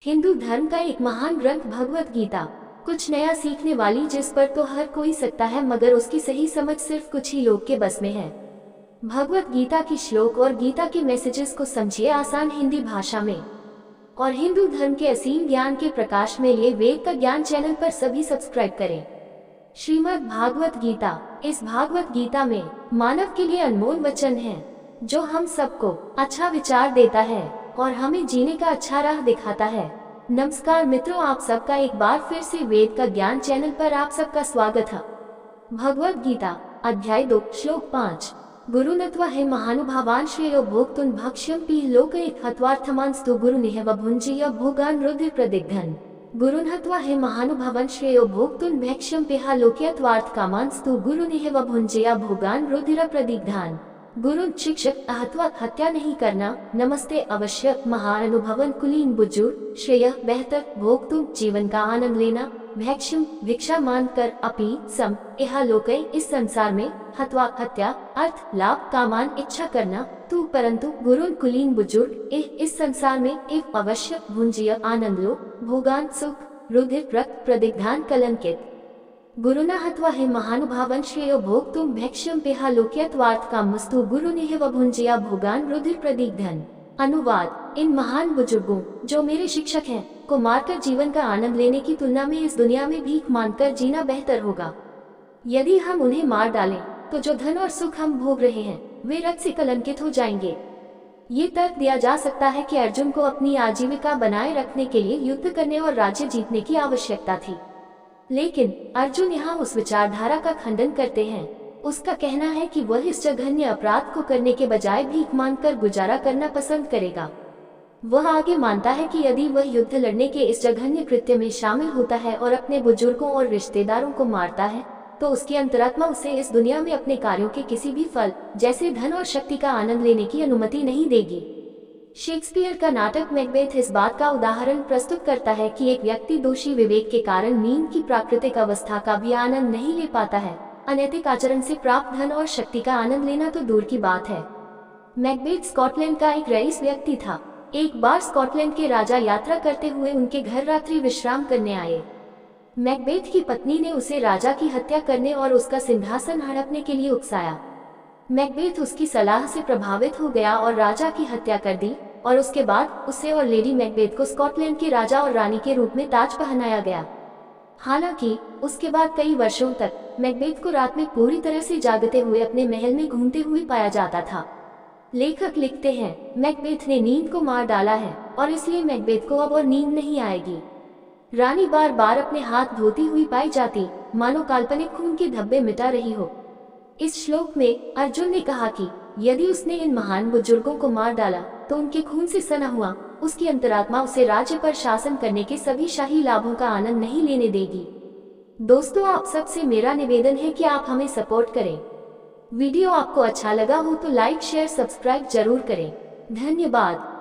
हिंदू धर्म का एक महान ग्रंथ भगवत गीता, कुछ नया सीखने वाली जिस पर तो हर कोई सकता है मगर उसकी सही समझ सिर्फ कुछ ही लोग के बस में है। भगवत गीता की श्लोक और गीता के मैसेजेस को समझिए आसान हिंदी भाषा में और हिंदू धर्म के असीम ज्ञान के प्रकाश में लिए वेद का ज्ञान चैनल पर सभी सब्सक्राइब करें। श्रीमद् भागवत गीता, इस भागवत गीता में मानव के लिए अनमोल वचन है जो हम सबको अच्छा विचार देता है और हमें जीने का अच्छा राह दिखाता है। नमस्कार मित्रों, आप सबका एक बार फिर से वेद का ज्ञान चैनल पर आप सबका स्वागत है। भगवत गीता अध्याय 2 श्लोक 5 गुरुनत्वा हे महानुभावान श्रेयो भोक्तुन भक्ष्यं पी लोकैः हत्वार्थमांस्तु गुरुनिहव भुञ्जीय भोगान रुधिर प्रदिग्धन्। गुरुनत्वा हे महानुभावान श्रेयो भोक्तुन भक्ष्यं पेहा लोक्यत्वार्थ कामांस्तु गुरुनिहव भुञ्जीय भोगान रुधिर प्रदिग्धान्। गुरु शिक्षक अहत्वा हत्या नहीं करना। नमस्ते अवश्य महाअनुभवन कुलीन बुजुर्ग श्रेय बेहतर भोग जीवन का आनंद लेना। भैक्षम भिक्षा मान कर अपी सम यह लोक इस संसार में हत्वा हत्या अर्थ लाभ कामान इच्छा करना तू परंतु गुरु कुलीन बुजुर्ग इस संसार में एक अवश्य भुंजिय आनंद लो भोगान सुख रुधिर रक्त प्रदिग्धान कलंकित। गुरुना हत्वा हे महानुभावन श्रेयो भोक्तुम भैक्षम पेहा लोक्यत्वार्थ कामस्तु गुरुनिहव भुञ्जीय भोगान रुधिर प्रदिग्धन्। अनुवाद, इन महान बुजुर्गों जो मेरे शिक्षक हैं को मारकर जीवन का आनंद लेने की तुलना में इस दुनिया में भीख मांगकर जीना बेहतर होगा। यदि हम उन्हें मार डालें तो जो धन और सुख हम भोग रहे हैं वे रक्त से कलंकित हो जाएंगे। ये तर्क दिया जा सकता है कि अर्जुन को अपनी आजीविका बनाए रखने के लिए युद्ध करने और राज्य जीतने की आवश्यकता थी, लेकिन अर्जुन यहाँ उस विचारधारा का खंडन करते हैं। उसका कहना है कि वह इस जघन्य अपराध को करने के बजाय भीख मांगकर गुजारा करना पसंद करेगा। वह आगे मानता है कि यदि वह युद्ध लड़ने के इस जघन्य कृत्य में शामिल होता है और अपने बुजुर्गों और रिश्तेदारों को मारता है तो उसकी अंतरात्मा उसे इस दुनिया में अपने कार्यों के किसी भी फल जैसे धन और शक्ति का आनंद लेने की अनुमति नहीं देगी। शेक्सपियर का नाटक मैकबेथ इस बात का उदाहरण प्रस्तुत करता है कि एक व्यक्ति दोषी विवेक के कारण नींद की प्राकृतिक अवस्था का भी आनंद नहीं ले पाता है। अनैतिक आचरण से प्राप्त धन और शक्ति का आनंद लेना तो दूर की बात है। मैकबेथ स्कॉटलैंड का एक रईस व्यक्ति था। एक बार स्कॉटलैंड के राजा यात्रा करते हुए उनके घर रात्रि विश्राम करने आए। मैकबेथ की पत्नी ने उसे राजा की हत्या करने और उसका सिंहासन हड़पने के लिए उकसाया। मैकबेथ उसकी सलाह से प्रभावित हो गया और राजा की हत्या कर दी और उसके बाद उसे और लेडी मैकबेथ को स्कॉटलैंड के राजा और रानी के रूप में ताज पहनाया गया। हालांकि उसके बाद कई वर्षों तक मैकबेथ को रात में पूरी तरह से जागते हुए अपने महल में घूमते हुए पाया जाता था। लेखक लिखते हैं, मैकबेथ ने नींद को मार डाला है और इसलिए मैकबेथ को अब और नींद नहीं आएगी। रानी बार बार अपने हाथ धोती हुई पाई जाती, मानो काल्पनिक खून के धब्बे मिटा रही हो। इस श्लोक में अर्जुन ने कहा कि यदि उसने इन महान बुजुर्गों को मार डाला तो उनके खून से सना हुआ उसकी अंतरात्मा उसे राज्य पर शासन करने के सभी शाही लाभों का आनंद नहीं लेने देगी। दोस्तों, आप सबसे मेरा निवेदन है कि आप हमें सपोर्ट करें। वीडियो आपको अच्छा लगा हो तो लाइक शेयर सब्सक्राइब जरूर करें। धन्यवाद।